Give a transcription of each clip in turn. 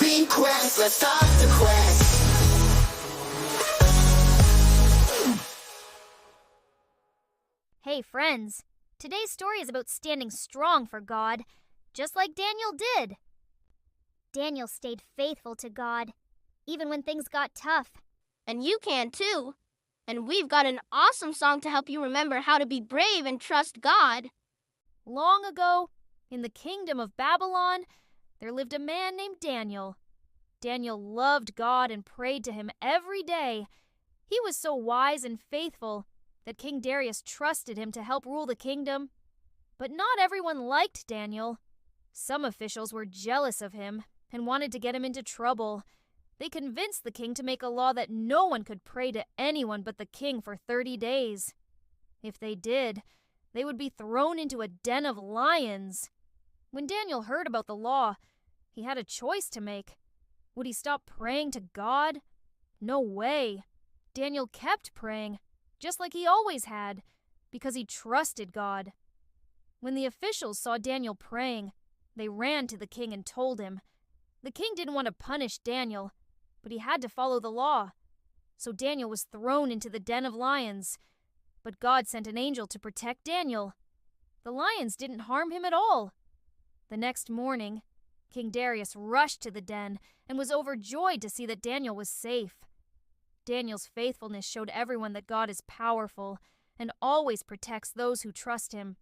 Be quest, let's start the quest. Hey friends, today's story is about standing strong for God, just like Daniel did. Daniel stayed faithful to God, even when things got tough. And you can too. And we've got an awesome song to help you remember how to be brave and trust God. Long ago, in the kingdom of Babylon, there lived a man named Daniel. Daniel loved God and prayed to him every day. He was so wise and faithful that King Darius trusted him to help rule the kingdom. But not everyone liked Daniel. Some officials were jealous of him and wanted to get him into trouble. They convinced the king to make a law that no one could pray to anyone but the king for 30 days. If they did, they would be thrown into a den of lions. When Daniel heard about the law, he had a choice to make. Would he stop praying to God? No way. Daniel kept praying, just like he always had, because he trusted God. When the officials saw Daniel praying, they ran to the king and told him. The king didn't want to punish Daniel, but he had to follow the law. So Daniel was thrown into the den of lions. But God sent an angel to protect Daniel. The lions didn't harm him at all. The next morning, King Darius rushed to the den and was overjoyed to see that Daniel was safe. Daniel's faithfulness showed everyone that God is powerful and always protects those who trust him.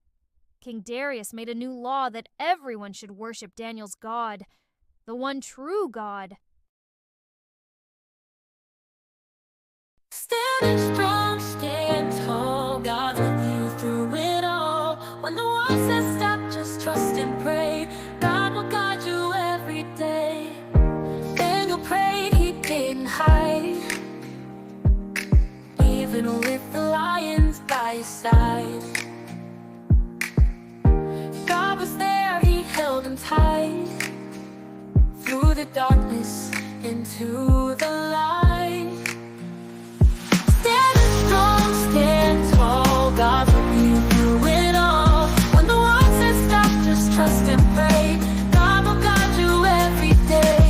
King Darius made a new law that everyone should worship Daniel's God, the one true God. Standing strong, stand tall, God's with you through it all. When the world says stop, just trust and pray. God will guide you every day. Daniel prayed, he didn't hide, even with the lions by his side. God was there, he held him tight, through the darkness into the light. Stand strong, stand tall, God's with you through it all. When the world says stop, just trust and pray. God will guide you every day.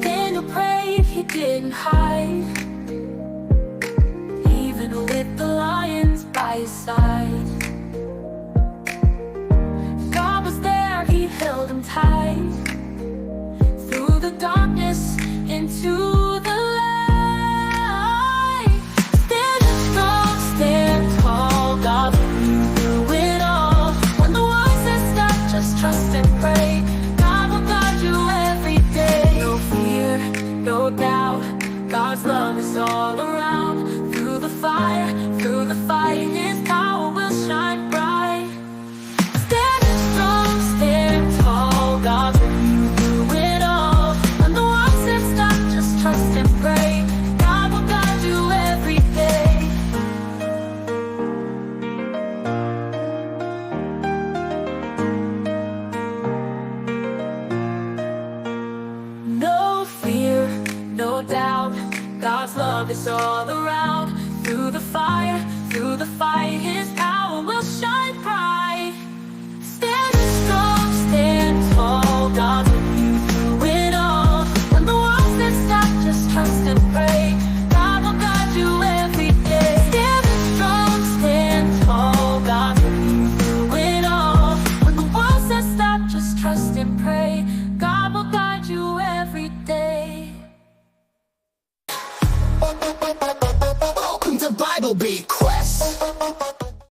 Daniel prayed, he didn't hide, even with the lions by his side. God was there, he held him tight, through the darkness into the light. Stand strong, stand tall, God with you through it all. When the world says stop, just trust and pray. God will guide you every day. No fear, no doubt, God's love is all around. Through the fire, his power will shine bright. Stand strong, stand tall, God's with you through it all. When the world says stop, just trust and pray. God will guide you every day. No fear, no doubt, God's love is all around. Through the fire, his power will shine bright. Stand strong, stand tall, God's with you through it all. When the world says stop, just trust and pray. God will guide you every day. Stand strong, stand tall, God's with you through it all. When the world says stop, just trust and pray. God will guide you every day. Welcome to Bible Beat Quest.